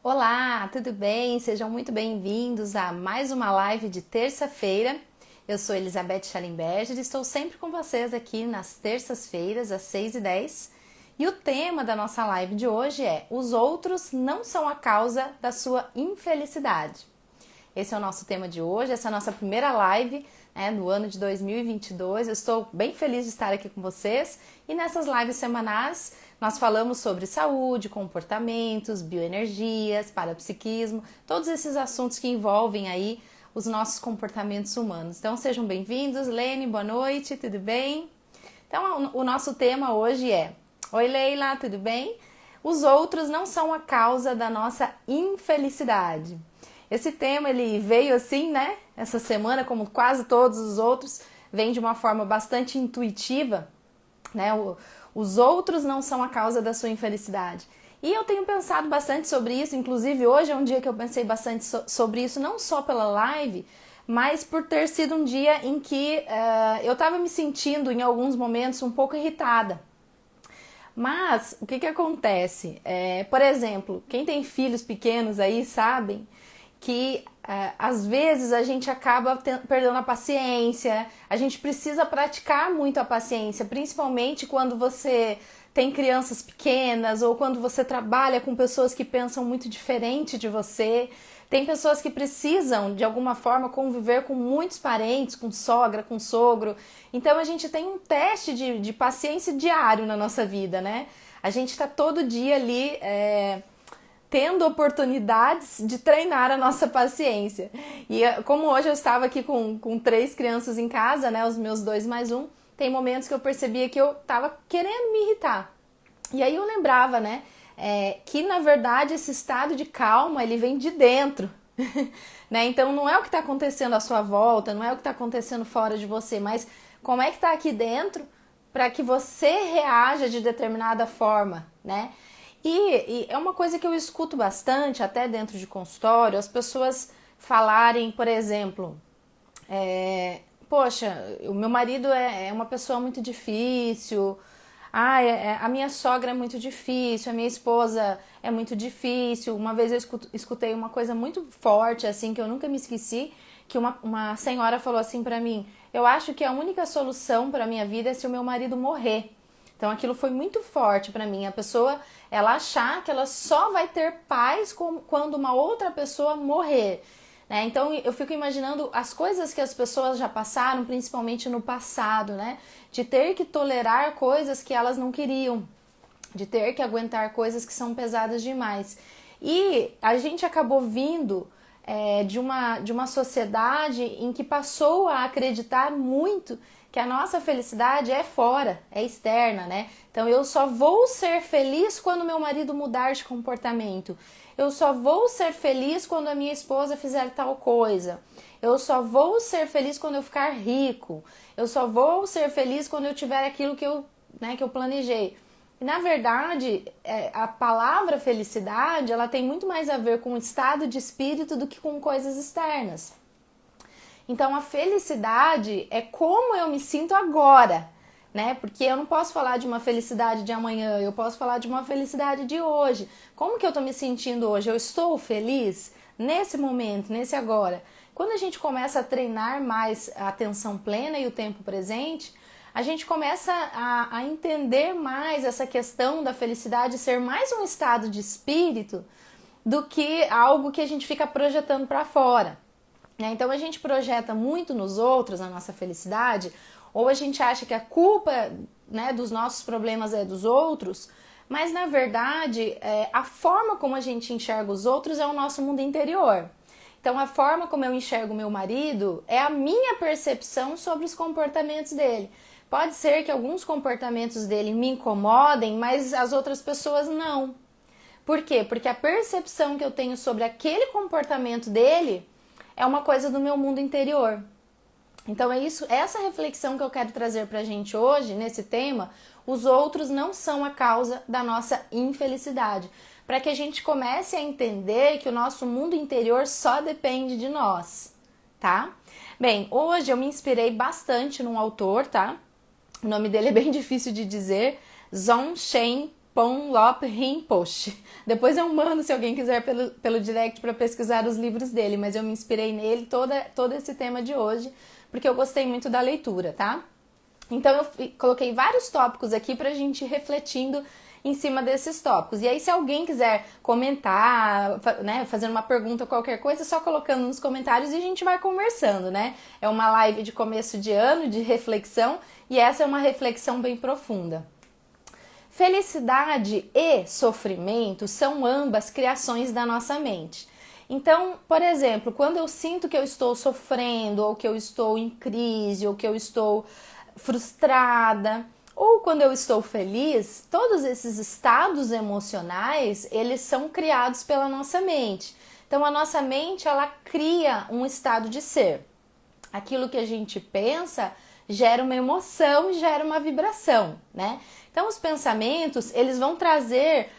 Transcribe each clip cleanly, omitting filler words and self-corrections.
Olá, tudo bem? Sejam muito bem-vindos a mais uma live de terça-feira. Eu sou Elizabeth Schallenberger e estou sempre com vocês aqui nas terças-feiras, às 6h10. E o tema da nossa live de hoje é: os outros não são a causa da sua infelicidade. Esse é o nosso tema de hoje, essa é a nossa primeira live do ano de 2022. Eu estou bem feliz de estar aqui com vocês e nessas lives semanais nós falamos sobre saúde, comportamentos, bioenergias, parapsiquismo, todos esses assuntos que envolvem aí os nossos comportamentos humanos. Então sejam bem-vindos. Lene, boa noite, tudo bem? Então o nosso tema hoje é: oi Leila, tudo bem? Os outros não são a causa da nossa infelicidade. Esse tema ele veio assim, né? Essa semana, como quase todos os outros, vem de uma forma bastante intuitiva, né? Os outros não são a causa da sua infelicidade. E eu tenho pensado bastante sobre isso, inclusive hoje é um dia que eu pensei bastante sobre isso, não só pela live, mas por ter sido um dia em que eu estava me sentindo em alguns momentos um pouco irritada. Mas o que acontece? Por exemplo, quem tem filhos pequenos aí sabem que às vezes a gente acaba perdendo a paciência, a gente precisa praticar muito a paciência, principalmente quando você tem crianças pequenas ou quando você trabalha com pessoas que pensam muito diferente de você. Tem pessoas que precisam, de alguma forma, conviver com muitos parentes, com sogra, com sogro. Então a gente tem um teste de paciência diário na nossa vida, né? A gente está todo dia ali tendo oportunidades de treinar a nossa paciência. E como hoje eu estava aqui com 3 crianças em casa, né, os meus 2 mais 1, tem momentos que eu percebia que eu estava querendo me irritar. E aí eu lembrava, né, que na verdade esse estado de calma, ele vem de dentro. Né? Então não é o que está acontecendo à sua volta, não é o que está acontecendo fora de você, mas como é que está aqui dentro para que você reaja de determinada forma, né? E é uma coisa que eu escuto bastante, até dentro de consultório, as pessoas falarem, por exemplo, poxa, o meu marido é uma pessoa muito difícil, a minha sogra é muito difícil, a minha esposa é muito difícil. Uma vez eu escutei uma coisa muito forte, assim, que eu nunca me esqueci, que uma senhora falou assim pra mim: eu acho que a única solução pra minha vida é se o meu marido morrer. Então aquilo foi muito forte pra mim. A pessoa, ela achar que ela só vai ter paz quando uma outra pessoa morrer. Né? Então eu fico imaginando as coisas que as pessoas já passaram, principalmente no passado, né? De ter que tolerar coisas que elas não queriam, de ter que aguentar coisas que são pesadas demais. E a gente acabou vindo de uma sociedade em que passou a acreditar muito que a nossa felicidade é fora, é externa, né? Então eu só vou ser feliz quando meu marido mudar de comportamento. Eu só vou ser feliz quando a minha esposa fizer tal coisa. Eu só vou ser feliz quando eu ficar rico. Eu só vou ser feliz quando eu tiver aquilo que eu planejei. E, na verdade, a palavra felicidade, ela tem muito mais a ver com o estado de espírito do que com coisas externas. Então a felicidade é como eu me sinto agora, né? Porque eu não posso falar de uma felicidade de amanhã, eu posso falar de uma felicidade de hoje. Como que eu tô me sentindo hoje? Eu estou feliz nesse momento, nesse agora. Quando a gente começa a treinar mais a atenção plena e o tempo presente, a gente começa a entender mais essa questão da felicidade ser mais um estado de espírito do que algo que a gente fica projetando para fora. Então a gente projeta muito nos outros a nossa felicidade, ou a gente acha que a culpa, né, dos nossos problemas é dos outros, mas na verdade a forma como a gente enxerga os outros é o nosso mundo interior. Então a forma como eu enxergo meu marido é a minha percepção sobre os comportamentos dele. Pode ser que alguns comportamentos dele me incomodem, mas as outras pessoas não. Por quê? Porque a percepção que eu tenho sobre aquele comportamento dele é uma coisa do meu mundo interior. Então é isso, essa reflexão que eu quero trazer pra gente hoje, nesse tema: os outros não são a causa da nossa infelicidade. Para que a gente comece a entender que o nosso mundo interior só depende de nós, tá? Bem, hoje eu me inspirei bastante num autor, tá? O nome dele é bem difícil de dizer, Dzong Chen Ponlop Rinpoche. Depois eu mando, se alguém quiser, pelo direct para pesquisar os livros dele, mas eu me inspirei nele, todo esse tema de hoje, porque eu gostei muito da leitura, tá? Então eu coloquei vários tópicos aqui pra gente ir refletindo em cima desses tópicos. E aí, se alguém quiser comentar, né, fazendo uma pergunta, qualquer coisa, só colocando nos comentários e a gente vai conversando, né? É uma live de começo de ano, de reflexão, e essa é uma reflexão bem profunda. Felicidade e sofrimento são ambas criações da nossa mente. Então, por exemplo, quando eu sinto que eu estou sofrendo, ou que eu estou em crise, ou que eu estou frustrada, ou quando eu estou feliz, todos esses estados emocionais, eles são criados pela nossa mente. Então, a nossa mente, ela cria um estado de ser. Aquilo que a gente pensa gera uma emoção, gera uma vibração, né? Então, os pensamentos, eles vão trazer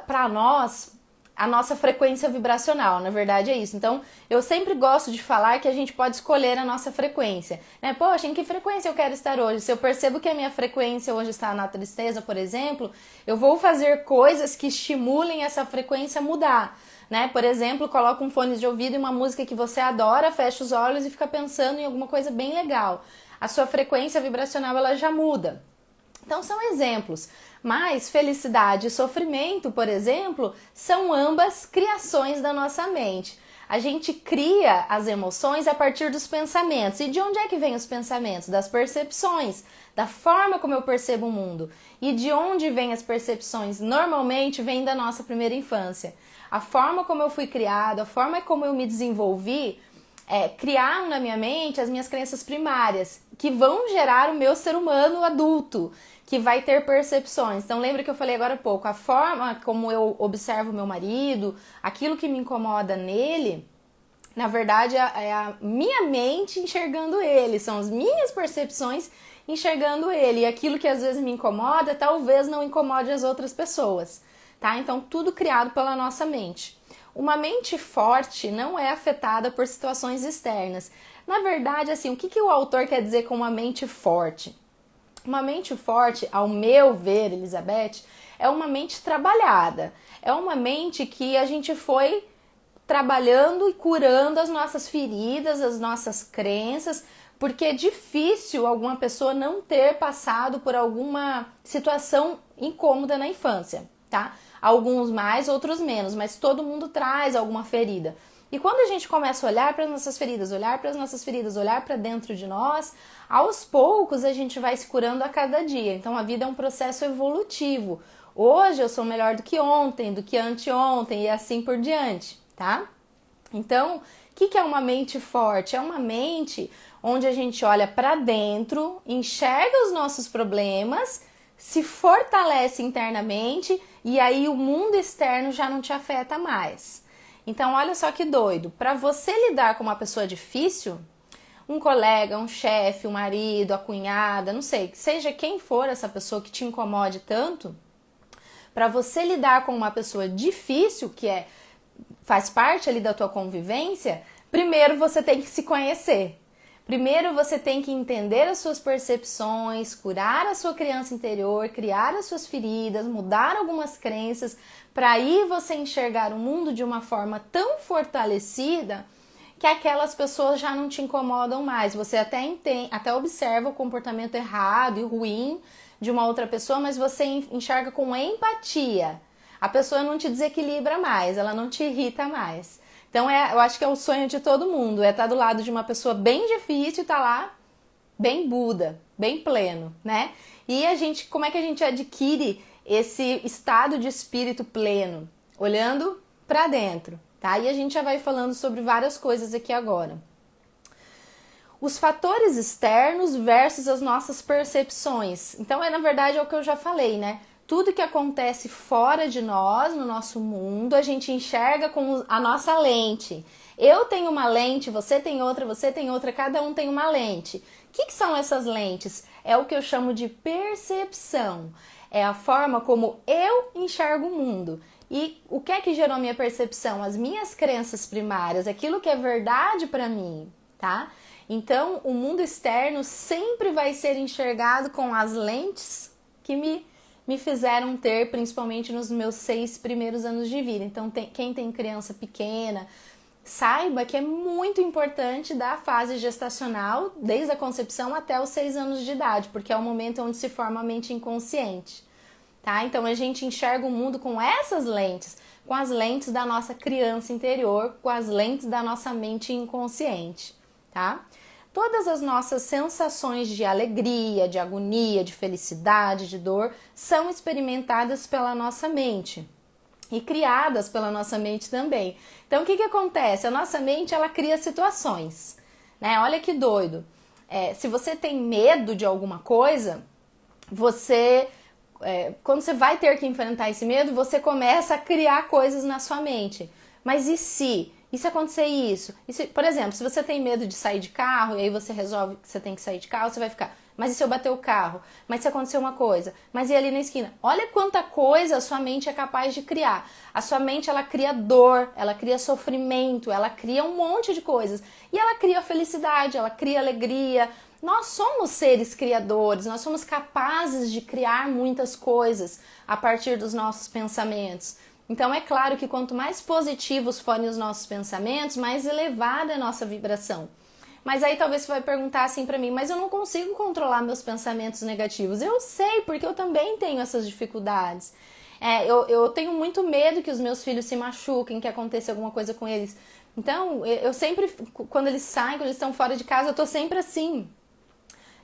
para nós a nossa frequência vibracional, na verdade é isso. Então, eu sempre gosto de falar que a gente pode escolher a nossa frequência, né? Poxa, em que frequência eu quero estar hoje? Se eu percebo que a minha frequência hoje está na tristeza, por exemplo, eu vou fazer coisas que estimulem essa frequência a mudar, né? Por exemplo, coloca um fone de ouvido e uma música que você adora, fecha os olhos e fica pensando em alguma coisa bem legal. A sua frequência vibracional, ela já muda. Então, são exemplos. Mas felicidade e sofrimento, por exemplo, são ambas criações da nossa mente. A gente cria as emoções a partir dos pensamentos. E de onde é que vêm os pensamentos? Das percepções, da forma como eu percebo o mundo. E de onde vêm as percepções? Normalmente vem da nossa primeira infância. A forma como eu fui criado, a forma como eu me desenvolvi, criaram na minha mente as minhas crenças primárias, que vão gerar o meu ser humano adulto, que vai ter percepções. Então lembra que eu falei agora há pouco, a forma como eu observo meu marido, aquilo que me incomoda nele, na verdade é a minha mente enxergando ele, são as minhas percepções enxergando ele, e aquilo que às vezes me incomoda, talvez não incomode as outras pessoas, tá? Então tudo criado pela nossa mente. Uma mente forte não é afetada por situações externas. Na verdade, assim, o que o autor quer dizer com uma mente forte? Uma mente forte, ao meu ver, Elizabeth, é uma mente trabalhada. É uma mente que a gente foi trabalhando e curando as nossas feridas, as nossas crenças, porque é difícil alguma pessoa não ter passado por alguma situação incômoda na infância, tá? Alguns mais, outros menos, mas todo mundo traz alguma ferida. E quando a gente começa a olhar para as nossas feridas, olhar para as nossas feridas, olhar para dentro de nós, aos poucos a gente vai se curando a cada dia. Então a vida é um processo evolutivo. Hoje eu sou melhor do que ontem, do que anteontem e assim por diante, tá? Então, o que é uma mente forte? É uma mente onde a gente olha para dentro, enxerga os nossos problemas, se fortalece internamente e aí o mundo externo já não te afeta mais. Então, olha só que doido. Para você lidar com uma pessoa difícil, um colega, um chefe, um marido, a cunhada, não sei, seja quem for essa pessoa que te incomode tanto, para você lidar com uma pessoa difícil, faz parte ali da tua convivência, primeiro você tem que se conhecer. Primeiro você tem que entender as suas percepções, curar a sua criança interior, criar as suas feridas, mudar algumas crenças, para aí você enxergar o mundo de uma forma tão fortalecida que aquelas pessoas já não te incomodam mais. Você até observa o comportamento errado e ruim de uma outra pessoa, mas você enxerga com empatia. A pessoa não te desequilibra mais, ela não te irrita mais. Então eu acho que é o sonho de todo mundo, é estar do lado de uma pessoa bem difícil e estar lá bem Buda, bem pleno, né? E como é que a gente adquire esse estado de espírito pleno? Olhando para dentro, tá? E a gente já vai falando sobre várias coisas aqui agora. Os fatores externos versus as nossas percepções. Então, na verdade, é o que eu já falei, né? Tudo que acontece fora de nós, no nosso mundo, a gente enxerga com a nossa lente. Eu tenho uma lente, você tem outra, cada um tem uma lente. O que são essas lentes? É o que eu chamo de percepção. É a forma como eu enxergo o mundo. E o que é que gerou a minha percepção? As minhas crenças primárias, aquilo que é verdade para mim, tá? Então, o mundo externo sempre vai ser enxergado com as lentes que me me fizeram ter, principalmente nos meus 6 primeiros anos de vida. Então, quem tem criança pequena, saiba que é muito importante da fase gestacional, desde a concepção até os 6 anos de idade, porque é o momento onde se forma a mente inconsciente, tá? Então a gente enxerga o mundo com essas lentes, com as lentes da nossa criança interior, com as lentes da nossa mente inconsciente, tá? Todas as nossas sensações de alegria, de agonia, de felicidade, de dor, são experimentadas pela nossa mente. E criadas pela nossa mente também. Então, o que acontece? A nossa mente, ela cria situações, né? Olha que doido. Se você tem medo de alguma coisa, quando você vai ter que enfrentar esse medo, você começa a criar coisas na sua mente. Mas e se? E se acontecer isso? Por exemplo, se você tem medo de sair de carro, e aí você resolve que você tem que sair de carro, você vai ficar... Mas e se eu bater o carro? Mas se acontecer uma coisa? Mas e ali na esquina? Olha quanta coisa a sua mente é capaz de criar. A sua mente, ela cria dor, ela cria sofrimento, ela cria um monte de coisas. E ela cria felicidade, ela cria alegria. Nós somos seres criadores, nós somos capazes de criar muitas coisas a partir dos nossos pensamentos. Então é claro que quanto mais positivos forem os nossos pensamentos, mais elevada é a nossa vibração. Mas aí talvez você vai perguntar assim pra mim, mas eu não consigo controlar meus pensamentos negativos. Eu sei, porque eu também tenho essas dificuldades. Eu tenho muito medo que os meus filhos se machuquem, que aconteça alguma coisa com eles. Então, eu sempre, quando eles saem, quando eles estão fora de casa, eu tô sempre assim.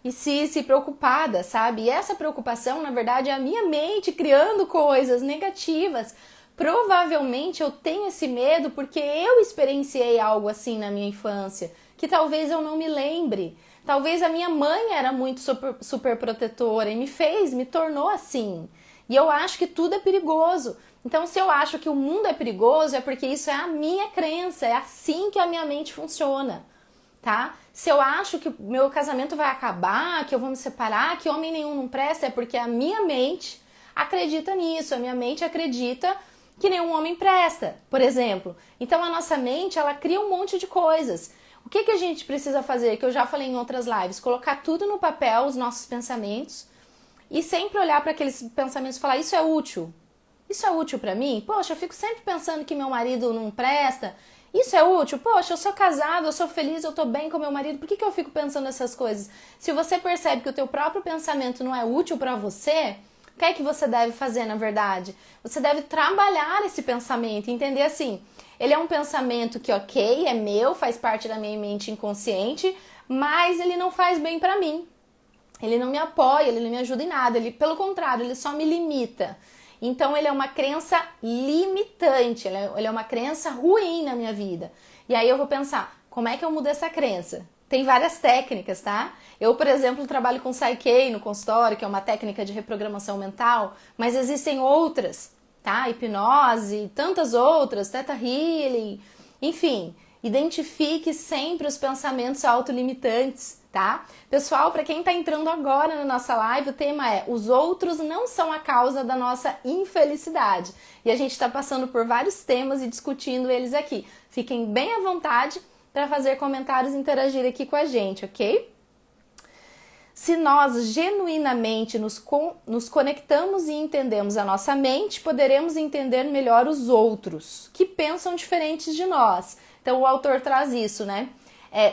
E se preocupada, sabe? E essa preocupação, na verdade, é a minha mente criando coisas negativas. Provavelmente eu tenho esse medo porque eu experienciei algo assim na minha infância, que talvez eu não me lembre. Talvez a minha mãe era muito super protetora e me tornou assim. E eu acho que tudo é perigoso. Então, se eu acho que o mundo é perigoso, é porque isso é a minha crença, é assim que a minha mente funciona, tá? Se eu acho que o meu casamento vai acabar, que eu vou me separar, que homem nenhum não presta, é porque a minha mente acredita nisso, a minha mente acredita que nenhum homem presta, por exemplo. Então, a nossa mente, ela cria um monte de coisas. O que a gente precisa fazer, que eu já falei em outras lives? Colocar tudo no papel, os nossos pensamentos, e sempre olhar para aqueles pensamentos e falar, isso é útil? Isso é útil para mim? Poxa, eu fico sempre pensando que meu marido não presta. Isso é útil? Poxa, eu sou casado, eu sou feliz, eu tô bem com meu marido. Por que eu fico pensando essas coisas? Se você percebe que o teu próprio pensamento não é útil para você, o que é que você deve fazer, na verdade? Você deve trabalhar esse pensamento, entender assim, ele é um pensamento que, ok, é meu, faz parte da minha mente inconsciente, mas ele não faz bem pra mim. Ele não me apoia, ele não me ajuda em nada, pelo contrário, ele só me limita. Então ele é uma crença limitante, ele é uma crença ruim na minha vida. E aí eu vou pensar, como é que eu mudo essa crença? Tem várias técnicas, tá? Eu, por exemplo, trabalho com Psyche no consultório, que é uma técnica de reprogramação mental, mas existem outras, tá? Hipnose, tantas outras, Theta Healing, enfim, identifique sempre os pensamentos autolimitantes, tá? Pessoal, para quem tá entrando agora na nossa live, o tema é: os outros não são a causa da nossa infelicidade. E a gente tá passando por vários temas e discutindo eles aqui. Fiquem bem à vontade para fazer comentários e interagir aqui com a gente, ok? Se nós genuinamente nos conectamos e entendemos a nossa mente, poderemos entender melhor os outros, que pensam diferentes de nós. Então o autor traz isso, né?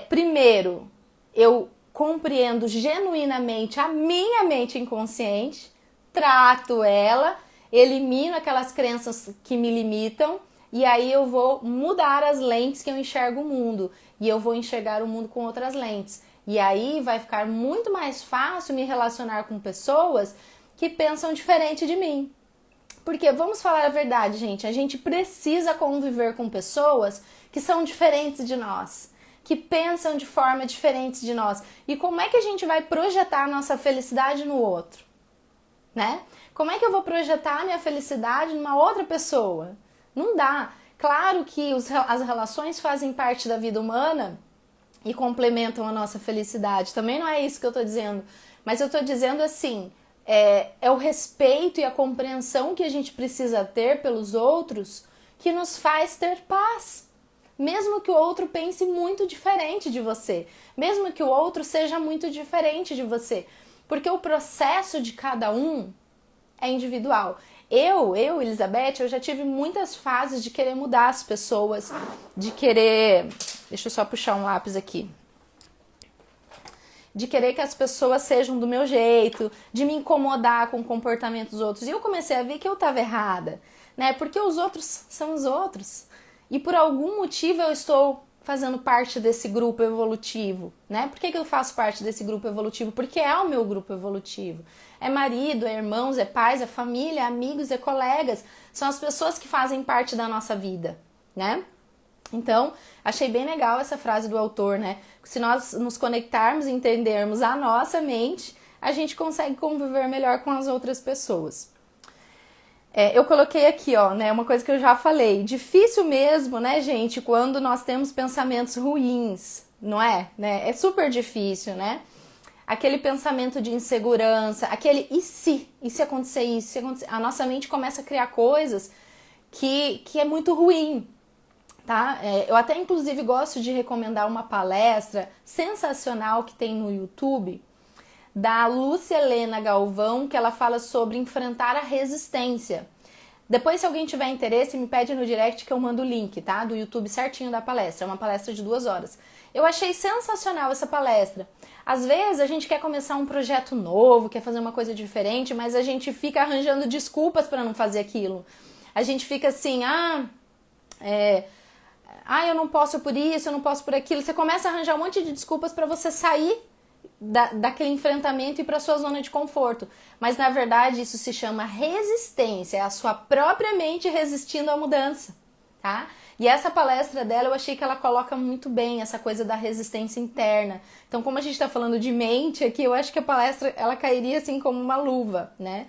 Primeiro, eu compreendo genuinamente a minha mente inconsciente, trato ela, elimino aquelas crenças que me limitam, e aí eu vou mudar as lentes que eu enxergo o mundo. E eu vou enxergar o mundo com outras lentes. E aí vai ficar muito mais fácil me relacionar com pessoas que pensam diferente de mim. Porque, vamos falar a verdade, gente, a gente precisa conviver com pessoas que são diferentes de nós, que pensam de forma diferente de nós. E como é que a gente vai projetar a nossa felicidade no outro? Né? Como é que eu vou projetar a minha felicidade numa outra pessoa? Não dá. Claro que as relações fazem parte da vida humana e complementam a nossa felicidade. Também não é isso que eu tô dizendo. Mas eu tô dizendo assim, é o respeito e a compreensão que a gente precisa ter pelos outros que nos faz ter paz. Mesmo que o outro pense muito diferente de você. Mesmo que o outro seja muito diferente de você. Porque o processo de cada um é individual. Elizabeth, eu já tive muitas fases de querer mudar as pessoas, de querer... Deixa eu só puxar um lápis aqui. De querer que as pessoas sejam do meu jeito, de me incomodar com o comportamento dos outros. E eu comecei a ver que eu estava errada, né? Porque os outros são os outros. E por algum motivo eu estou fazendo parte desse grupo evolutivo, né? Por que eu faço parte desse grupo evolutivo? Porque é o meu grupo evolutivo. É marido, é irmãos, é pais, é família, é amigos, é colegas. São as pessoas que fazem parte da nossa vida, né? Então, achei bem legal essa frase do autor, né? Se nós nos conectarmos e entendermos a nossa mente, a gente consegue conviver melhor com as outras pessoas. Eu coloquei aqui, ó, né, uma coisa que eu já falei. Difícil mesmo, né, gente, quando nós temos pensamentos ruins, não é? Né? É super difícil, né? Aquele pensamento de insegurança, aquele e se? E se acontecer isso? Se acontecer... A nossa mente começa a criar coisas que é muito ruim, tá? Eu até, inclusive, gosto de recomendar uma palestra sensacional que tem no YouTube, da Lúcia Helena Galvão, que ela fala sobre enfrentar a resistência. Depois, se alguém tiver interesse, me pede no direct que eu mando o link, tá? Do YouTube certinho da palestra. É uma palestra de 2 horas. Eu achei sensacional essa palestra. Às vezes, a gente quer começar um projeto novo, quer fazer uma coisa diferente, mas a gente fica arranjando desculpas para não fazer aquilo. A gente fica assim, eu não posso por isso, eu não posso por aquilo. Você começa a arranjar um monte de desculpas para você sair daquele enfrentamento e para sua zona de conforto. Mas na verdade isso se chama resistência, é a sua própria mente resistindo à mudança, tá? E essa palestra dela eu achei que ela coloca muito bem essa coisa da resistência interna. Então, como a gente está falando de mente aqui, eu acho que a palestra ela cairia assim como uma luva, né?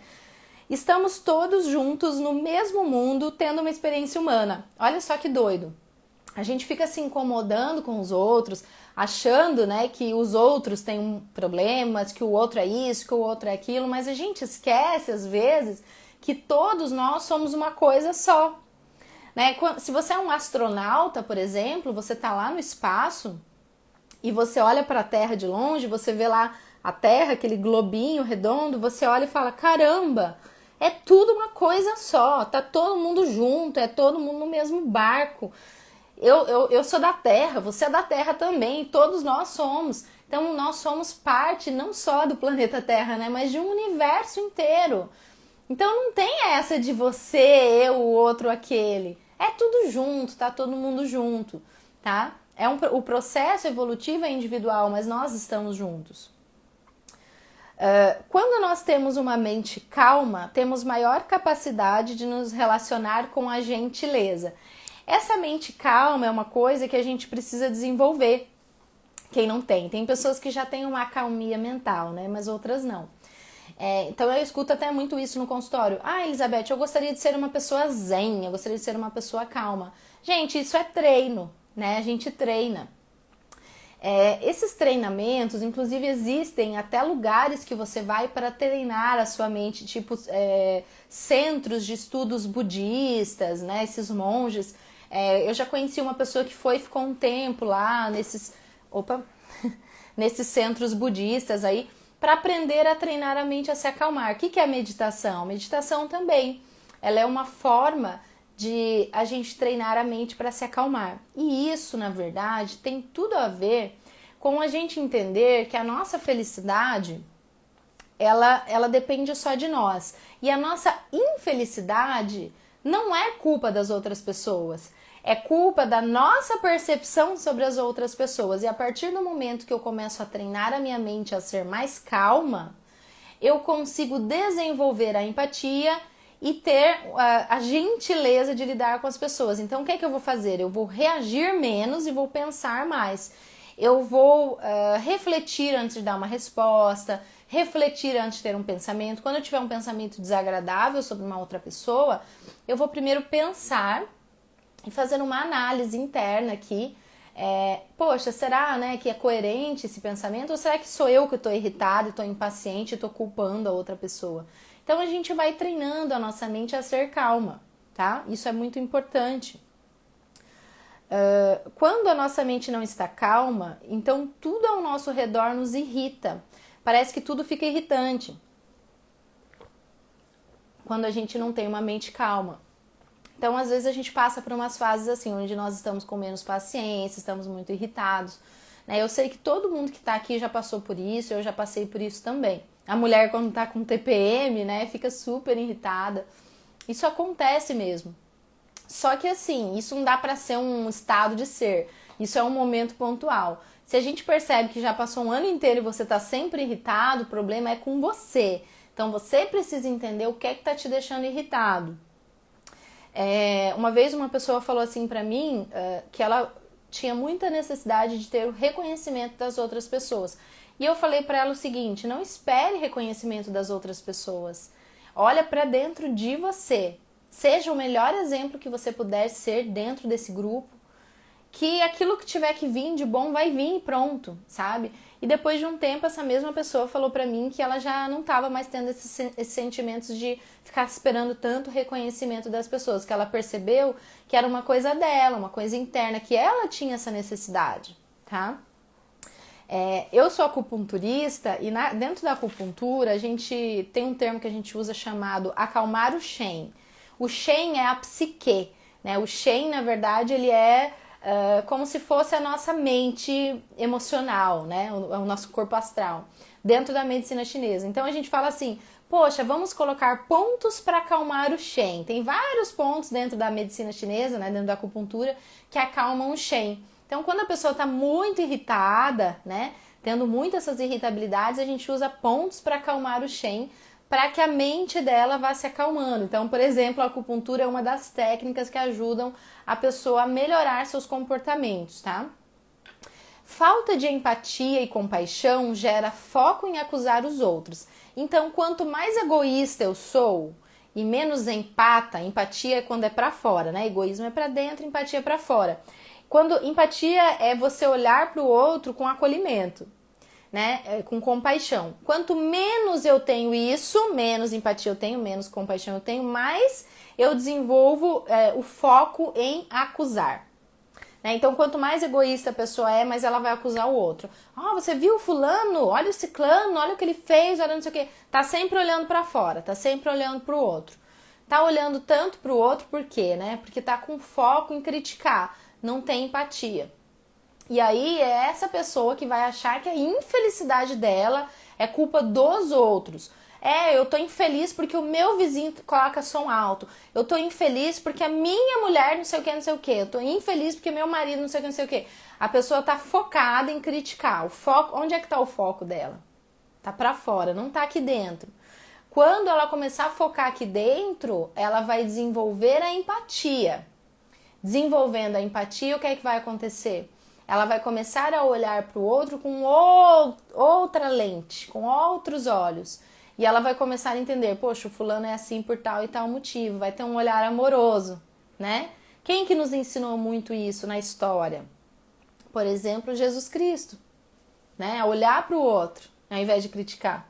Estamos todos juntos no mesmo mundo, tendo uma experiência humana. Olha só que doido. A gente fica se incomodando com os outros, achando, né, que os outros têm problemas, que o outro é isso, que o outro é aquilo, mas a gente esquece, às vezes, que todos nós somos uma coisa só. Né? Se você é um astronauta, por exemplo, você está lá no espaço e você olha para a Terra de longe, você vê lá a Terra, aquele globinho redondo, você olha e fala, caramba, é tudo uma coisa só, tá todo mundo junto, é todo mundo no mesmo barco. Eu sou da Terra, você é da Terra também, todos nós somos. Então nós somos parte não só do planeta Terra, né, mas de um universo inteiro. Então não tem essa de você, eu, o outro, aquele. É tudo junto, tá todo mundo junto, tá? O processo evolutivo é individual, mas nós estamos juntos. Quando nós temos uma mente calma, temos maior capacidade de nos relacionar com a gentileza. Essa mente calma é uma coisa que a gente precisa desenvolver. Quem não tem? Tem pessoas que já têm uma acalmia mental, né? Mas outras não. Então eu escuto até muito isso no consultório. Elizabeth, eu gostaria de ser uma pessoa zen, eu gostaria de ser uma pessoa calma. Gente, isso é treino, né? A gente treina. Esses treinamentos, inclusive, existem até lugares que você vai para treinar a sua mente, tipo centros de estudos budistas, né? Esses monges. Eu já conheci uma pessoa que ficou um tempo lá nesses centros budistas aí, para aprender a treinar a mente a se acalmar. O que é a meditação? Meditação também, ela é uma forma de a gente treinar a mente para se acalmar. E isso, na verdade, tem tudo a ver com a gente entender que a nossa felicidade, ela depende só de nós. E a nossa infelicidade não é culpa das outras pessoas. É culpa da nossa percepção sobre as outras pessoas. E a partir do momento que eu começo a treinar a minha mente a ser mais calma, eu consigo desenvolver a empatia e ter a gentileza de lidar com as pessoas. Então, o que é que eu vou fazer? Eu vou reagir menos e vou pensar mais. Eu vou refletir antes de dar uma resposta, refletir antes de ter um pensamento. Quando eu tiver um pensamento desagradável sobre uma outra pessoa, eu vou primeiro pensar e fazer uma análise interna aqui. Poxa, será, né, que é coerente esse pensamento? Ou será que sou eu que estou irritada, estou impaciente, estou culpando a outra pessoa? Então a gente vai treinando a nossa mente a ser calma, tá? Isso é muito importante. Quando a nossa mente não está calma, então tudo ao nosso redor nos irrita. Parece que tudo fica irritante. quando a gente não tem uma mente calma. Então, às vezes a gente passa por umas fases assim, onde nós estamos com menos paciência, estamos muito irritados, né? Eu sei que todo mundo que tá aqui já passou por isso, eu já passei por isso também. A mulher, quando tá com TPM, né, fica super irritada. Isso acontece mesmo. Só que assim, isso não dá pra ser um estado de ser. Isso é um momento pontual. Se a gente percebe que já passou um ano inteiro e você tá sempre irritado, o problema é com você. Então, você precisa entender o que é que tá te deixando irritado. Uma vez uma pessoa falou assim pra mim que ela tinha muita necessidade de ter o reconhecimento das outras pessoas. E eu falei pra ela o seguinte: não espere reconhecimento das outras pessoas. Olha pra dentro de você. Seja o melhor exemplo que você puder ser dentro desse grupo, que aquilo que tiver que vir de bom vai vir e pronto, sabe? E depois de um tempo, essa mesma pessoa falou pra mim que ela já não estava mais tendo esses sentimentos de ficar esperando tanto reconhecimento das pessoas, que ela percebeu que era uma coisa dela, uma coisa interna, que ela tinha essa necessidade, tá? Eu sou acupunturista e dentro da acupuntura a gente tem um termo que a gente usa chamado acalmar o Shen. O Shen é a psique, né? O Shen, na verdade, ele é como se fosse a nossa mente emocional, né? O nosso corpo astral, dentro da medicina chinesa. Então a gente fala assim, poxa, vamos colocar pontos para acalmar o Shen. Tem vários pontos dentro da medicina chinesa, né? Dentro da acupuntura, que acalmam o Shen. Então quando a pessoa está muito irritada, né? Tendo muitas essas irritabilidades, a gente usa pontos para acalmar o Shen, para que a mente dela vá se acalmando. Então, por exemplo, a acupuntura é uma das técnicas que ajudam a pessoa a melhorar seus comportamentos, tá? Falta de empatia e compaixão gera foco em acusar os outros. Então, quanto mais egoísta eu sou e menos empata, empatia é quando é para fora, né? Egoísmo é para dentro, empatia é para fora. Quando empatia é você olhar para o outro com acolhimento, né, com compaixão. Quanto menos eu tenho isso, menos empatia eu tenho, menos compaixão eu tenho, mais eu desenvolvo o foco em acusar. Né? Então, quanto mais egoísta a pessoa é, mais ela vai acusar o outro. Você viu o fulano? Olha o ciclano, olha o que ele fez, olha não sei o quê. Tá sempre olhando para fora, tá sempre olhando para o outro. Tá olhando tanto para o outro por quê, né? Porque tá com foco em criticar, não tem empatia. E aí é essa pessoa que vai achar que a infelicidade dela é culpa dos outros. Eu tô infeliz porque o meu vizinho coloca som alto. Eu tô infeliz porque a minha mulher não sei o que, não sei o que. Eu tô infeliz porque meu marido não sei o que, não sei o que. A pessoa tá focada em criticar. O foco, onde é que tá o foco dela? Tá pra fora, não tá aqui dentro. Quando ela começar a focar aqui dentro, ela vai desenvolver a empatia. Desenvolvendo a empatia, o que é que vai acontecer? Ela vai começar a olhar para o outro com outra lente, com outros olhos. E ela vai começar a entender, poxa, o fulano é assim por tal e tal motivo. Vai ter um olhar amoroso, né? Quem que nos ensinou muito isso na história? Por exemplo, Jesus Cristo, né? A olhar para o outro, ao invés de criticar.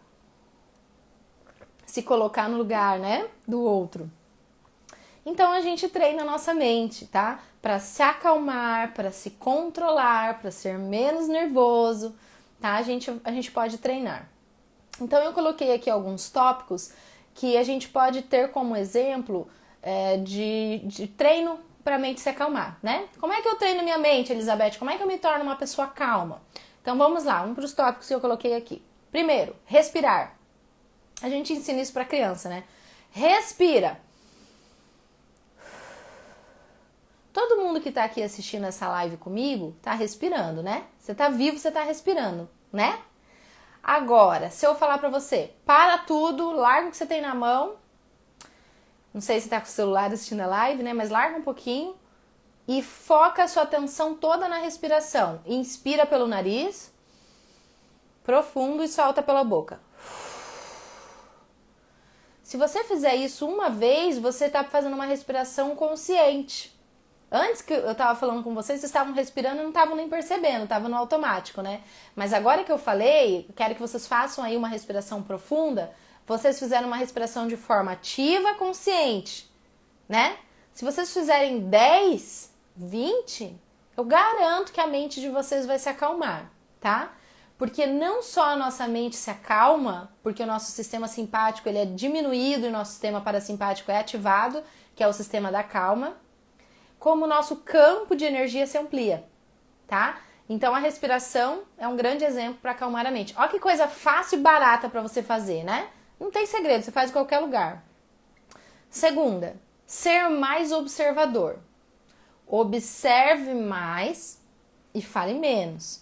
Se colocar no lugar, né, do outro. Então a gente treina a nossa mente, tá? Para se acalmar, para se controlar, para ser menos nervoso, tá? A gente pode treinar. Então eu coloquei aqui alguns tópicos que a gente pode ter como exemplo de treino para a mente se acalmar, né? Como é que eu treino minha mente, Elizabeth? Como é que eu me torno uma pessoa calma? Então vamos lá, vamos para os tópicos que eu coloquei aqui. Primeiro, respirar. A gente ensina isso para criança, né? Respira. Todo mundo que tá aqui assistindo essa live comigo tá respirando, né? Você tá vivo, você tá respirando, né? Agora, se eu falar pra você, para tudo, larga o que você tem na mão. Não sei se tá com o celular assistindo a live, né? Mas larga um pouquinho e foca a sua atenção toda na respiração. Inspira pelo nariz, profundo, e solta pela boca. Se você fizer isso uma vez, você tá fazendo uma respiração consciente. Antes que eu tava falando com vocês estavam respirando e não estavam nem percebendo, tava no automático, né? Mas agora que eu falei, quero que vocês façam aí uma respiração profunda. Vocês fizeram uma respiração de forma ativa, consciente, né? Se vocês fizerem 10, 20, eu garanto que a mente de vocês vai se acalmar, tá? porque não só a nossa mente se acalma, porque o nosso sistema simpático ele é diminuído e o nosso sistema parasimpático é ativado, que é o sistema da calma, como o nosso campo de energia se amplia, tá? Então a respiração é um grande exemplo para acalmar a mente. Olha que coisa fácil e barata para você fazer, né? Não tem segredo, você faz em qualquer lugar. Segunda, ser mais observador. Observe mais e fale menos.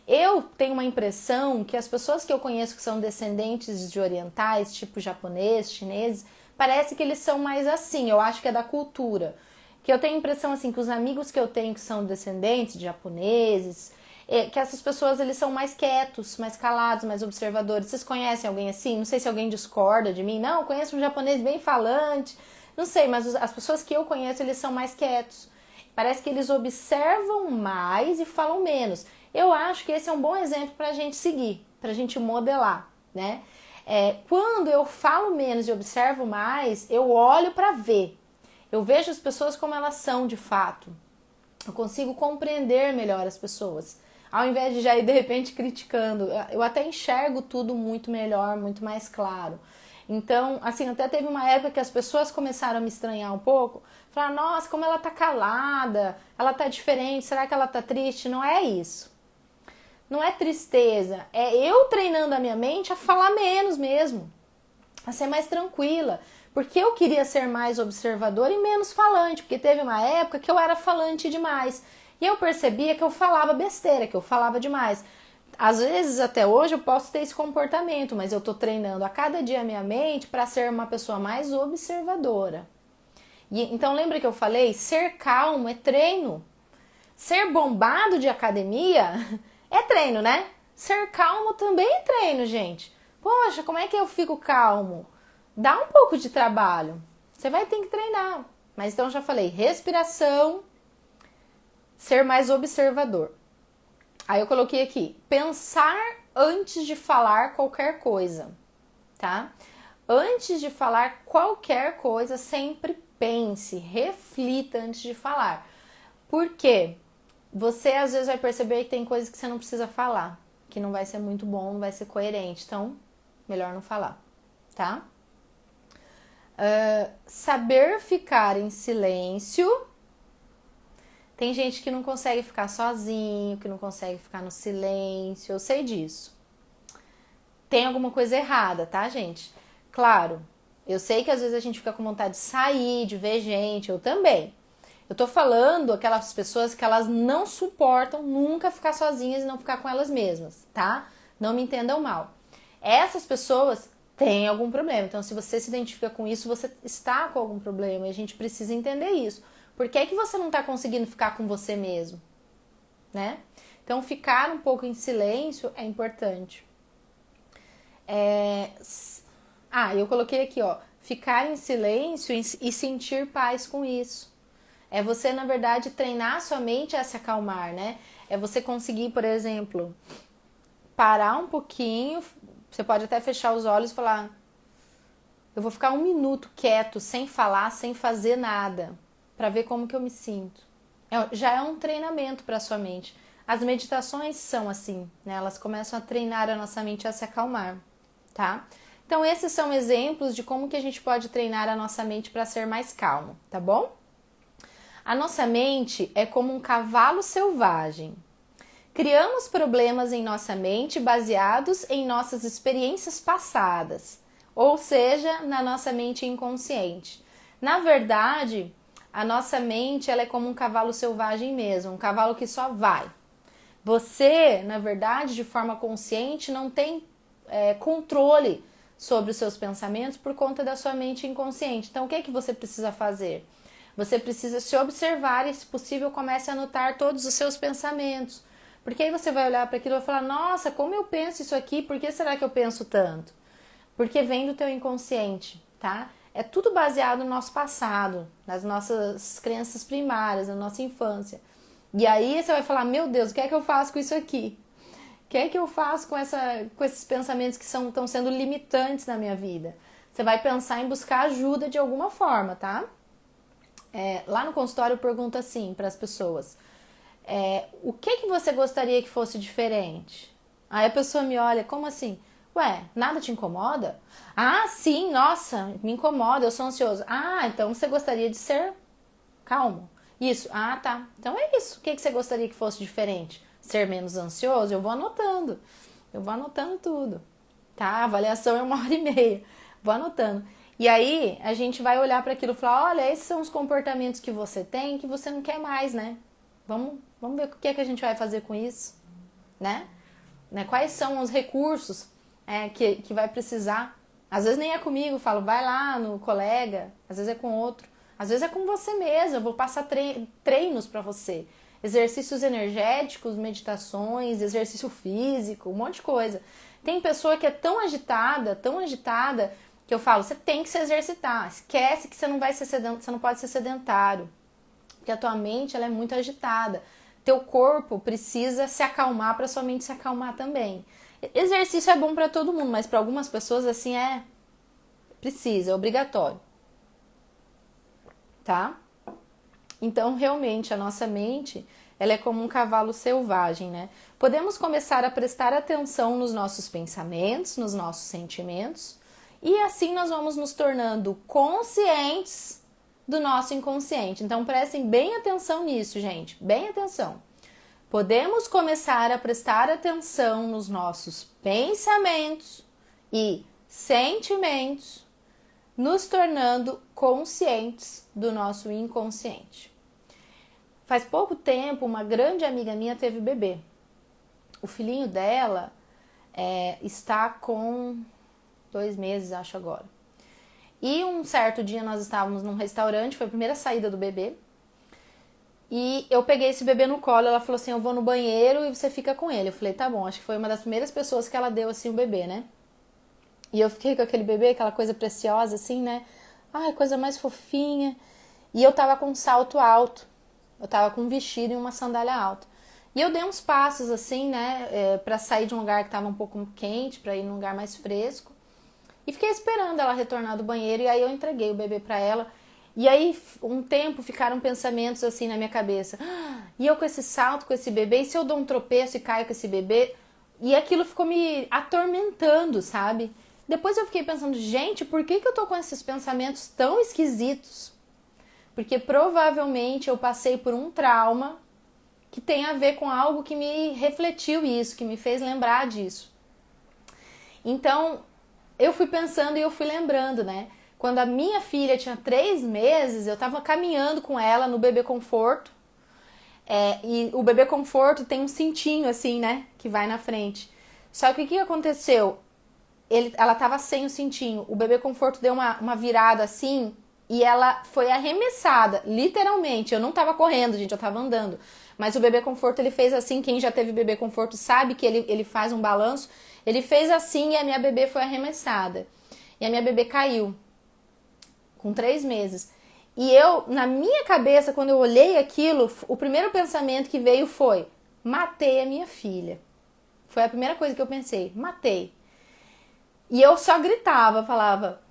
Eu tenho uma impressão que as pessoas que eu conheço que são descendentes de orientais, tipo japonês, chineses, parece que eles são mais assim, eu acho que é da cultura. Que eu tenho a impressão assim que os amigos que eu tenho que são descendentes de japoneses, que essas pessoas eles são mais quietos, mais calados, mais observadores. Vocês conhecem alguém assim? Não sei se alguém discorda de mim. Não, eu conheço um japonês bem falante. Não sei, mas as pessoas que eu conheço eles são mais quietos. Parece que eles observam mais e falam menos. Eu acho que esse é um bom exemplo para a gente seguir, para a gente modelar, né? Quando eu falo menos e observo mais, eu olho para ver. Eu vejo as pessoas como elas são de fato. Eu consigo compreender melhor as pessoas. Ao invés de já ir de repente criticando, eu até enxergo tudo muito melhor, muito mais claro. Então, assim, até teve uma época que as pessoas começaram a me estranhar um pouco. Falar, nossa, como ela tá calada, ela tá diferente, será que ela tá triste? Não é isso. Não é tristeza, é eu treinando a minha mente a falar menos mesmo, a ser mais tranquila. Porque eu queria ser mais observadora e menos falante, porque teve uma época que eu era falante demais. E eu percebia que eu falava besteira, que eu falava demais. Às vezes, até hoje, eu posso ter esse comportamento, mas eu tô treinando a cada dia a minha mente para ser uma pessoa mais observadora. Então, lembra que eu falei? Ser calmo é treino. Ser bombado de academia é treino, né? Ser calmo também é treino, gente. Poxa, como é que eu fico calmo? Dá um pouco de trabalho. Você vai ter que treinar. Mas então já falei, respiração, ser mais observador. Aí eu coloquei aqui, pensar antes de falar qualquer coisa, tá? Antes de falar qualquer coisa, sempre pense, reflita antes de falar. Por quê? Você às vezes vai perceber que tem coisas que você não precisa falar, que não vai ser muito bom, não vai ser coerente. Então, melhor não falar, tá? Saber ficar em silêncio. Tem gente que não consegue ficar sozinho, que não consegue ficar no silêncio, eu sei disso. Tem alguma coisa errada, tá, gente? Claro, eu sei que às vezes a gente fica com vontade de sair, de ver gente, eu também. Eu tô falando aquelas pessoas que elas não suportam nunca ficar sozinhas e não ficar com elas mesmas, tá? Não me entendam mal. Essas pessoas têm algum problema. Então, se você se identifica com isso, você está com algum problema e a gente precisa entender isso. Por que é que você não está conseguindo ficar com você mesmo, né? Então, ficar um pouco em silêncio é importante. Eu coloquei aqui, ó, ficar em silêncio e sentir paz com isso. É você, na verdade, treinar a sua mente a se acalmar, né? É você conseguir, por exemplo, parar um pouquinho, você pode até fechar os olhos e falar, eu vou ficar 1 minuto quieto, sem falar, sem fazer nada, para ver como que eu me sinto. Já é um treinamento para a sua mente. As meditações são assim, né? Elas começam a treinar a nossa mente a se acalmar, tá? Então, esses são exemplos de como que a gente pode treinar a nossa mente para ser mais calmo, tá bom? A nossa mente é como um cavalo selvagem. Criamos problemas em nossa mente baseados em nossas experiências passadas, ou seja, na nossa mente inconsciente. Na verdade, a nossa mente ela é como um cavalo selvagem mesmo, um cavalo que só vai. Você, na verdade, de forma consciente, não tem controle sobre os seus pensamentos por conta da sua mente inconsciente. Então, o que é que você precisa fazer? Você precisa se observar e, se possível, comece a anotar todos os seus pensamentos. Porque aí você vai olhar para aquilo e vai falar, nossa, como eu penso isso aqui, por que será que eu penso tanto? Porque vem do teu inconsciente, tá? É tudo baseado no nosso passado, nas nossas crenças primárias, na nossa infância. E aí você vai falar, meu Deus, o que é que eu faço com isso aqui? O que é que eu faço com esses pensamentos que estão sendo limitantes na minha vida? Você vai pensar em buscar ajuda de alguma forma, tá? Lá no consultório eu pergunto assim para as pessoas, o que você gostaria que fosse diferente? Aí a pessoa me olha, como assim? Ué, nada te incomoda? Ah, sim, nossa, me incomoda, eu sou ansioso. Ah, então você gostaria de ser calmo. Isso, ah, tá. Então é isso. O que você gostaria que fosse diferente? Ser menos ansioso? Eu vou anotando. Eu vou anotando tudo. Tá? A avaliação é 1 hora e meia. Vou anotando. E aí a gente vai olhar para aquilo e falar: olha, esses são os comportamentos que você tem que você não quer mais, né? Vamos ver o que é que a gente vai fazer com isso, né? Quais são os recursos que vai precisar. Às vezes nem é comigo, eu falo, vai lá no colega, às vezes é com outro, às vezes é com você mesmo, eu vou passar treinos para você. Exercícios energéticos, meditações, exercício físico, um monte de coisa. Tem pessoa que é tão agitada, que eu falo, você tem que se exercitar. Esquece que você não vai ser você não pode ser sedentário. Porque a tua mente ela é muito agitada. Teu corpo precisa se acalmar para sua mente se acalmar também. Exercício é bom para todo mundo, mas para algumas pessoas assim precisa, é obrigatório. Tá? Então, realmente, a nossa mente, ela é como um cavalo selvagem, né? Podemos começar a prestar atenção nos nossos pensamentos, nos nossos sentimentos, e assim nós vamos nos tornando conscientes do nosso inconsciente. Então, prestem bem atenção nisso, gente, bem atenção. Podemos começar a prestar atenção nos nossos pensamentos e sentimentos, nos tornando conscientes do nosso inconsciente. Faz pouco tempo, uma grande amiga minha teve bebê. O filhinho dela está com 2 meses, acho agora. E um certo dia nós estávamos num restaurante, foi a primeira saída do bebê. E eu peguei esse bebê no colo, ela falou assim, eu vou no banheiro e você fica com ele. Eu falei, tá bom, acho que foi uma das primeiras pessoas que ela deu assim o bebê, né? E eu fiquei com aquele bebê, aquela coisa preciosa assim, né? Ai, coisa mais fofinha. E eu tava com um salto alto. Eu tava com um vestido e uma sandália alta. E eu dei uns passos assim, né, pra sair de um lugar que tava um pouco quente, pra ir num lugar mais fresco. E fiquei esperando ela retornar do banheiro e aí eu entreguei o bebê pra ela. E aí, um tempo, ficaram pensamentos assim na minha cabeça. E eu com esse salto, com esse bebê, e se eu dou um tropeço e caio com esse bebê? E aquilo ficou me atormentando, sabe? Depois eu fiquei pensando, gente, por que eu tô com esses pensamentos tão esquisitos? Porque provavelmente eu passei por um trauma que tem a ver com algo que me refletiu isso, que me fez lembrar disso. Então, eu fui pensando e eu fui lembrando, né? Quando a minha filha tinha 3 meses, eu tava caminhando com ela no bebê conforto. E o bebê conforto tem um cintinho assim, né? Que vai na frente. Só que o que aconteceu? Ela tava sem o cintinho. O bebê conforto deu uma virada assim e ela foi arremessada, literalmente. Eu não tava correndo, gente, eu tava andando. Mas o bebê conforto, ele fez assim, quem já teve bebê conforto sabe que ele faz um balanço. Ele fez assim e a minha bebê foi arremessada. E a minha bebê caiu, com 3 meses. E eu, na minha cabeça, quando eu olhei aquilo, o primeiro pensamento que veio foi, matei a minha filha. Foi a primeira coisa que eu pensei, matei. E eu só gritava, falava,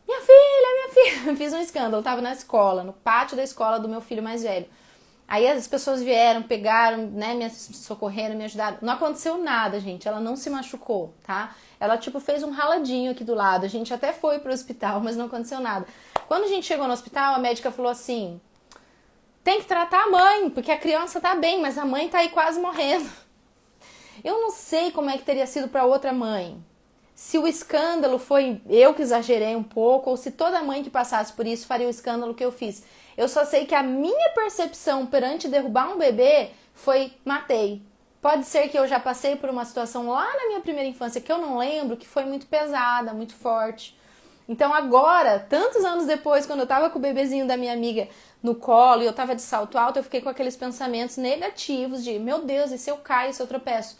minha filha, minha filha. Fiz um escândalo, eu tava na escola, no pátio da escola do meu filho mais velho. Aí as pessoas vieram, pegaram, né, me socorreram, me ajudaram. Não aconteceu nada, gente, ela não se machucou, tá? Ela, tipo, fez um raladinho aqui do lado. A gente até foi pro hospital, mas não aconteceu nada. Quando a gente chegou no hospital, a médica falou assim, tem que tratar a mãe, porque a criança tá bem, mas a mãe tá aí quase morrendo. Eu não sei como é que teria sido pra outra mãe. Se o escândalo foi eu que exagerei um pouco, ou se toda mãe que passasse por isso faria o escândalo que eu fiz. Eu só sei que a minha percepção perante derrubar um bebê foi matei. Pode ser que eu já passei por uma situação lá na minha primeira infância que eu não lembro, que foi muito pesada, muito forte. Então agora, tantos anos depois, quando eu tava com o bebezinho da minha amiga no colo e eu tava de salto alto, eu fiquei com aqueles pensamentos negativos de, meu Deus, e se eu caio, se eu tropeço?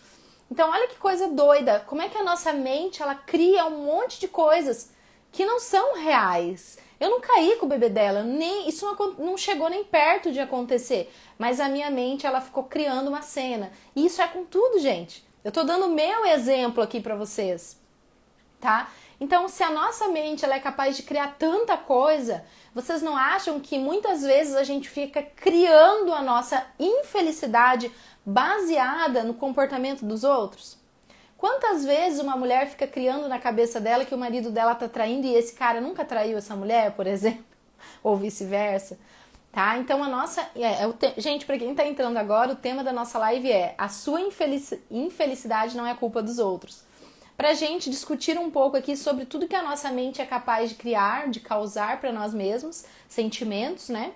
Então olha que coisa doida, como é que a nossa mente, ela cria um monte de coisas que não são reais. Eu não caí com o bebê dela, isso não chegou nem perto de acontecer. Mas a minha mente, ela ficou criando uma cena. E isso é com tudo, gente. Eu tô dando o meu exemplo aqui pra vocês, tá? Então, se a nossa mente ela é capaz de criar tanta coisa, vocês não acham que muitas vezes a gente fica criando a nossa infelicidade baseada no comportamento dos outros? Quantas vezes uma mulher fica criando na cabeça dela que o marido dela tá traindo e esse cara nunca traiu essa mulher, por exemplo, ou vice-versa, tá? Então a nossa, gente, para quem tá entrando agora, o tema da nossa live é: a sua infelicidade não é culpa dos outros. Pra gente discutir um pouco aqui sobre tudo que a nossa mente é capaz de criar, de causar para nós mesmos, sentimentos, né?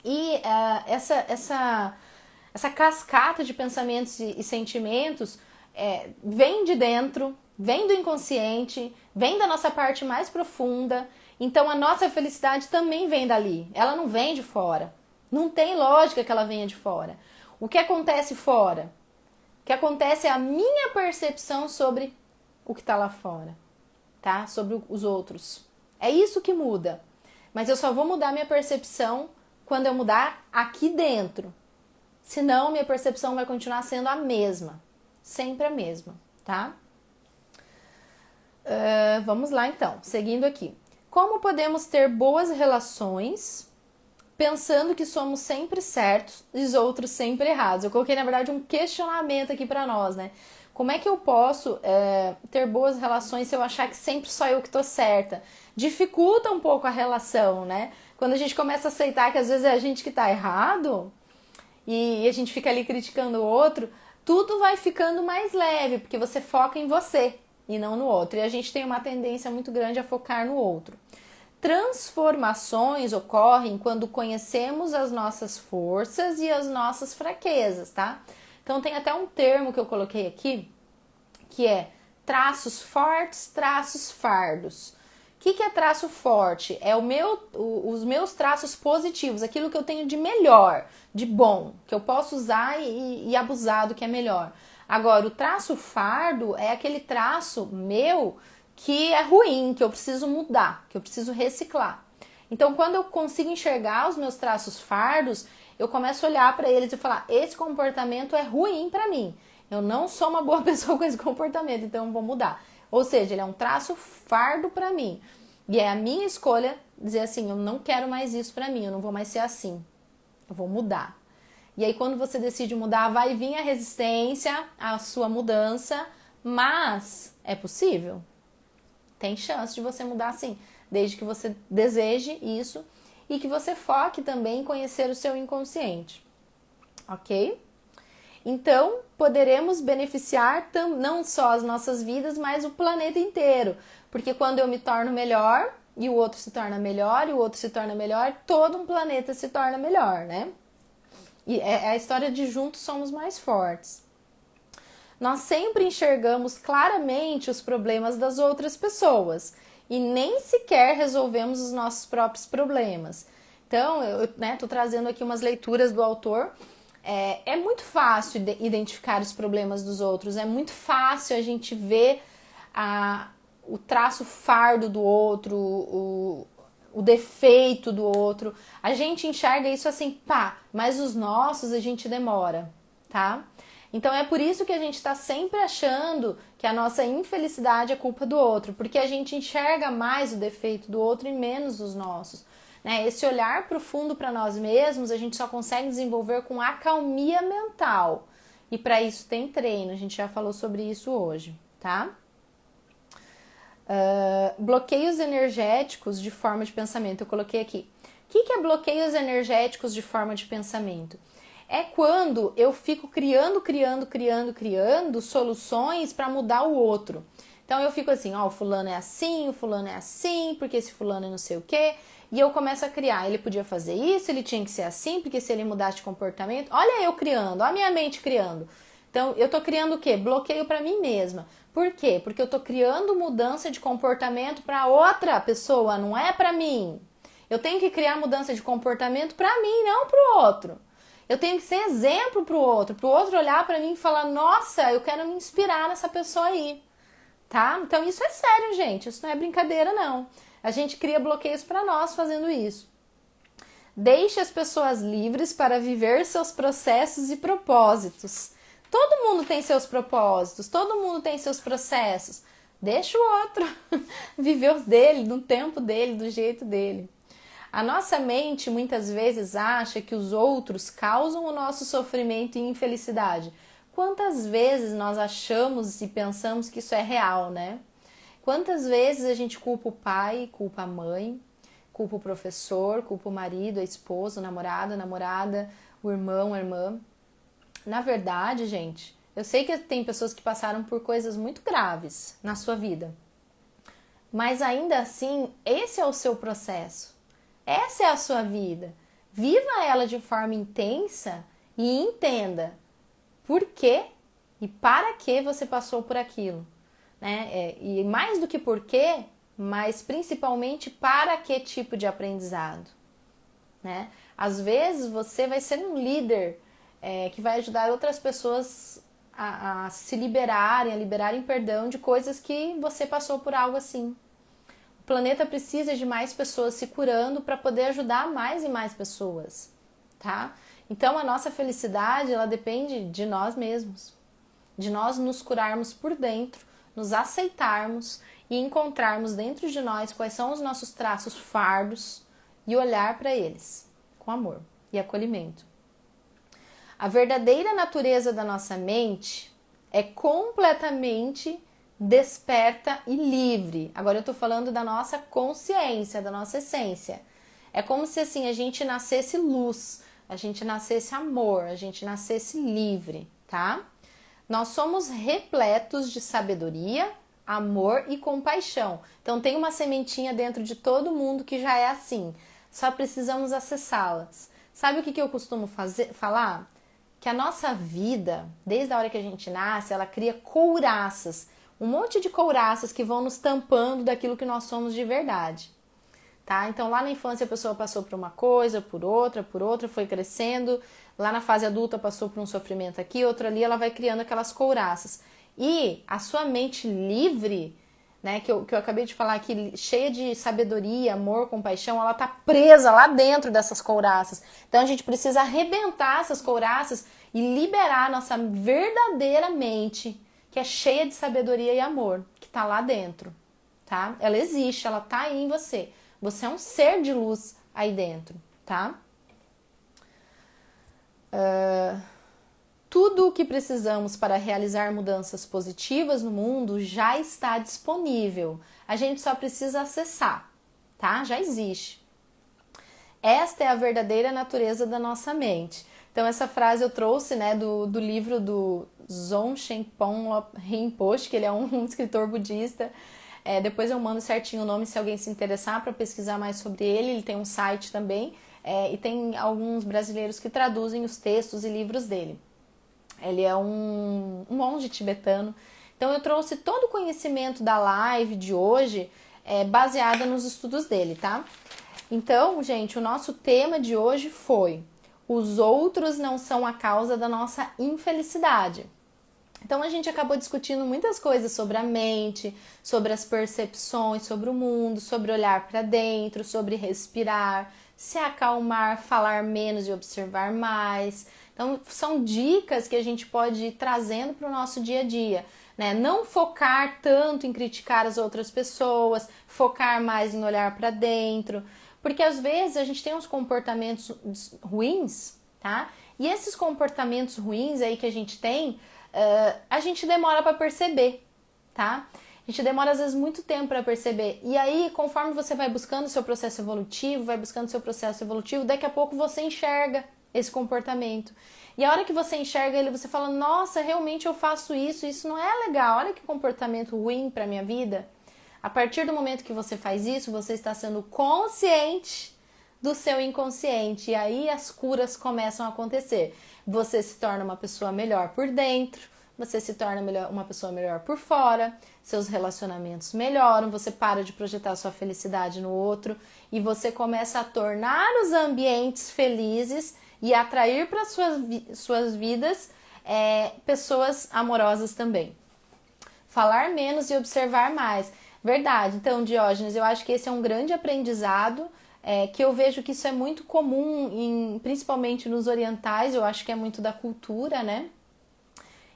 E essa cascata de pensamentos e sentimentos vem de dentro, vem do inconsciente, vem da nossa parte mais profunda. Então a nossa felicidade também vem dali, ela não vem de fora. Não tem lógica que ela venha de fora. O que acontece fora? O que acontece é a minha percepção sobre o que está lá fora, tá? Sobre os outros. É isso que muda. Mas eu só vou mudar minha percepção quando eu mudar aqui dentro. Senão, minha percepção vai continuar sendo a mesma. Sempre a mesma, tá? Vamos lá, então. Seguindo aqui. Como podemos ter boas relações pensando que somos sempre certos e os outros sempre errados? Eu coloquei, na verdade, um questionamento aqui pra nós, né? Como é que eu posso ter boas relações se eu achar que sempre só eu que tô certa? Dificulta um pouco a relação, né? Quando a gente começa a aceitar que às vezes é a gente que tá errado e a gente fica ali criticando o outro, tudo vai ficando mais leve, porque você foca em você e não no outro. E a gente tem uma tendência muito grande a focar no outro. Transformações ocorrem quando conhecemos as nossas forças e as nossas fraquezas, tá? Então tem até um termo que eu coloquei aqui, que é traços fortes, traços fardos. O que é traço forte? É os meus traços positivos, aquilo que eu tenho de melhor, de bom, que eu posso usar e abusar do que é melhor. Agora, o traço fardo é aquele traço meu que é ruim, que eu preciso mudar, que eu preciso reciclar. Então, quando eu consigo enxergar os meus traços fardos, eu começo a olhar para eles e falar: esse comportamento é ruim para mim. Eu não sou uma boa pessoa com esse comportamento, então eu vou mudar. Ou seja, ele é um traço fardo para mim. E é a minha escolha dizer assim: eu não quero mais isso para mim, eu não vou mais ser assim. Eu vou mudar. E aí, quando você decide mudar, vai vir a resistência à sua mudança, mas é possível. Tem chance de você mudar sim, desde que você deseje isso e que você foque também em conhecer o seu inconsciente, ok? Então, poderemos beneficiar não só as nossas vidas, mas o planeta inteiro, porque quando eu me torno melhor e o outro se torna melhor e o outro se torna melhor, todo um planeta se torna melhor, né? E é a história de juntos somos mais fortes. Nós sempre enxergamos claramente os problemas das outras pessoas e nem sequer resolvemos os nossos próprios problemas. Então, eu tô trazendo aqui umas leituras do autor. É muito fácil identificar os problemas dos outros, é muito fácil a gente ver o traço fardo do outro, o defeito do outro. A gente enxerga isso assim, pá, mas os nossos a gente demora, tá? Então é por isso que a gente está sempre achando que a nossa infelicidade é culpa do outro, porque a gente enxerga mais o defeito do outro e menos os nossos. Né? Esse olhar profundo para nós mesmos a gente só consegue desenvolver com acalmia mental. E para isso tem treino, a gente já falou sobre isso hoje, tá? Bloqueios energéticos de forma de pensamento, eu coloquei aqui. O que é bloqueios energéticos de forma de pensamento? É quando eu fico criando soluções para mudar o outro. Então eu fico assim, ó, o fulano é assim, porque esse fulano é não sei o quê. E eu começo a criar, ele podia fazer isso, ele tinha que ser assim, porque se ele mudasse de comportamento... Olha eu criando, olha a minha mente criando. Então eu tô criando o quê? Bloqueio para mim mesma. Por quê? Porque eu tô criando mudança de comportamento para outra pessoa, não é para mim. Eu tenho que criar mudança de comportamento para mim, não para o outro. Eu tenho que ser exemplo pro outro olhar para mim e falar: nossa, eu quero me inspirar nessa pessoa aí, tá? Então isso é sério, gente, isso não é brincadeira não. A gente cria bloqueios para nós fazendo isso. Deixe as pessoas livres para viver seus processos e propósitos. Todo mundo tem seus propósitos, todo mundo tem seus processos. Deixa o outro viver os dele, no tempo dele, do jeito dele. A nossa mente muitas vezes acha que os outros causam o nosso sofrimento e infelicidade, Quantas vezes nós achamos e pensamos que isso é real, né? Quantas vezes a gente culpa o pai, culpa a mãe, culpa o professor, culpa o marido, a esposa, o namorado, a namorada, o irmão, a irmã. Na verdade, gente, eu sei que tem pessoas que passaram por coisas muito graves na sua vida, mas ainda assim, esse é o seu processo, essa é a sua vida. Viva ela de forma intensa e entenda por que e para que você passou por aquilo, né? E mais do que por quê, mas principalmente para que tipo de aprendizado, né? Às vezes você vai ser um líder que vai ajudar outras pessoas a se liberarem, a liberarem perdão de coisas que você passou por algo assim. O planeta precisa de mais pessoas se curando para poder ajudar mais e mais pessoas, tá? Então a nossa felicidade, ela depende de nós mesmos, de nós nos curarmos por dentro, nos aceitarmos e encontrarmos dentro de nós quais são os nossos traços fardos e olhar para eles com amor e acolhimento. A verdadeira natureza da nossa mente é completamente desperta e livre. Agora eu estou falando da nossa consciência, da nossa essência. É como se assim a gente nascesse luz, a gente nascesse amor, a gente nascesse livre, tá? Nós somos repletos de sabedoria, amor e compaixão. Então tem uma sementinha dentro de todo mundo que já é assim. Só precisamos acessá-las. Sabe o que eu costumo falar? Que a nossa vida, desde a hora que a gente nasce, ela cria couraças. Um monte de couraças que vão nos tampando daquilo que nós somos de verdade. Tá? Então lá na infância a pessoa passou por uma coisa, por outra, foi crescendo. Lá na fase adulta passou por um sofrimento aqui, outro ali, ela vai criando aquelas couraças. E a sua mente livre, né, que eu acabei de falar aqui, cheia de sabedoria, amor, compaixão, ela tá presa lá dentro dessas couraças. Então a gente precisa arrebentar essas couraças e liberar a nossa verdadeira mente, que é cheia de sabedoria e amor, que tá lá dentro, tá? Ela existe, ela tá aí em você. Você é um ser de luz aí dentro, tá? Tudo o que precisamos para realizar mudanças positivas no mundo já está disponível. A gente só precisa acessar, tá? Já existe. Esta é a verdadeira natureza da nossa mente. Então essa frase eu trouxe, né, do livro do Dzogchen Rinpoche, que ele é um escritor budista. Depois eu mando certinho o nome se alguém se interessar para pesquisar mais sobre ele. Ele tem um site também e tem alguns brasileiros que traduzem os textos e livros dele. Ele é um monge tibetano. Então eu trouxe todo o conhecimento da live de hoje baseada nos estudos dele, tá? Então, gente, o nosso tema de hoje foi: os outros não são a causa da nossa infelicidade. Então a gente acabou discutindo muitas coisas sobre a mente, sobre as percepções, sobre o mundo, sobre olhar para dentro, sobre respirar, se acalmar, falar menos e observar mais. Então são dicas que a gente pode ir trazendo para o nosso dia a dia, né? Não focar tanto em criticar as outras pessoas, focar mais em olhar para dentro, porque às vezes a gente tem uns comportamentos ruins, tá? E esses comportamentos ruins aí que a gente tem, a gente demora para perceber, tá? A gente demora às vezes muito tempo para perceber. E aí, conforme você vai buscando o seu processo evolutivo, daqui a pouco você enxerga esse comportamento. E a hora que você enxerga ele, você fala: nossa, realmente eu faço isso não é legal, olha que comportamento ruim para minha vida. A partir do momento que você faz isso, você está sendo consciente do seu inconsciente, e aí as curas começam a acontecer. Você se torna uma pessoa melhor por dentro, você se torna uma pessoa melhor por fora, seus relacionamentos melhoram, você para de projetar sua felicidade no outro e você começa a tornar os ambientes felizes e atrair para suas vidas pessoas amorosas também. Falar menos e observar mais. Verdade. Então, Diógenes, eu acho que esse é um grande aprendizado, que eu vejo que isso é muito comum, principalmente nos orientais, eu acho que é muito da cultura, né?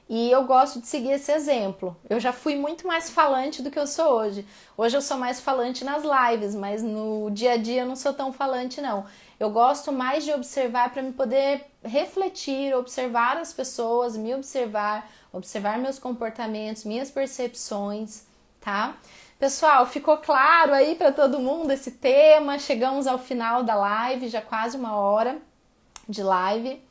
E eu gosto de seguir esse exemplo. Eu já fui muito mais falante do que eu sou hoje. Hoje eu sou mais falante nas lives, mas no dia a dia eu não sou tão falante, não. Eu gosto mais de observar para me poder refletir, observar as pessoas, me observar, observar meus comportamentos, minhas percepções, tá? Pessoal, ficou claro aí para todo mundo esse tema? Chegamos ao final da live, já quase 1 hora de live.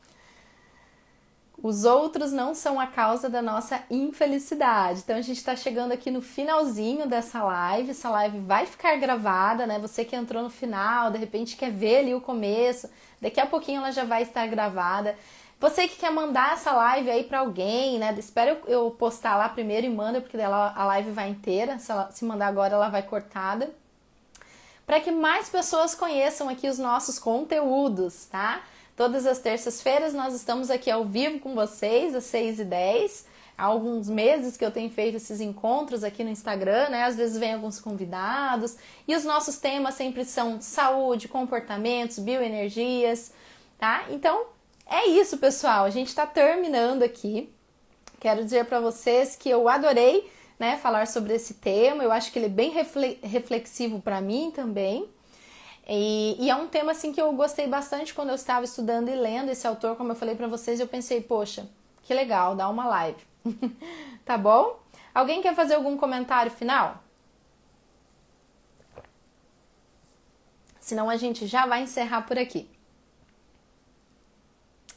Os outros não são a causa da nossa infelicidade. Então a gente está chegando aqui no finalzinho dessa live. Essa live vai ficar gravada, né? Você que entrou no final, de repente quer ver ali o começo, daqui a pouquinho ela já vai estar gravada. Você que quer mandar essa live aí para alguém, né? Espero eu postar lá primeiro e manda, porque dela a live vai inteira. Se mandar agora, ela vai cortada. Para que mais pessoas conheçam aqui os nossos conteúdos, tá? Todas as terças-feiras nós estamos aqui ao vivo com vocês, às 6h10. Há alguns meses que eu tenho feito esses encontros aqui no Instagram, né? Às vezes vem alguns convidados. E os nossos temas sempre são saúde, comportamentos, bioenergias, tá? Então, é isso, pessoal. A gente está terminando aqui. Quero dizer para vocês que eu adorei, né, falar sobre esse tema. Eu acho que ele é bem reflexivo para mim também. E é um tema assim que eu gostei bastante quando eu estava estudando e lendo esse autor, como eu falei para vocês. Eu pensei, poxa, que legal, dá uma live. Tá bom? Alguém quer fazer algum comentário final? Senão a gente já vai encerrar por aqui.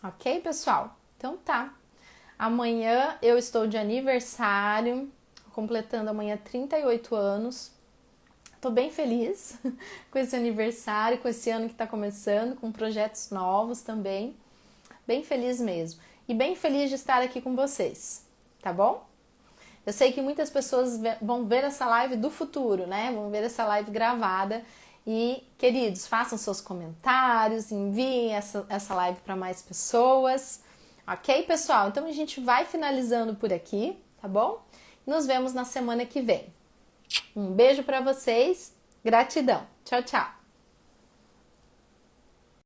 Ok, pessoal? Então tá. Amanhã eu estou de aniversário, completando amanhã 38 anos. Tô bem feliz com esse aniversário, com esse ano que tá começando, com projetos novos também. Bem feliz mesmo. E bem feliz de estar aqui com vocês, tá bom? Eu sei que muitas pessoas vão ver essa live do futuro, né? Vão ver essa live gravada. E, queridos, façam seus comentários, enviem essa live para mais pessoas. Ok, pessoal? Então a gente vai finalizando por aqui, tá bom? Nos vemos na semana que vem. Um beijo para vocês. Gratidão. Tchau, tchau.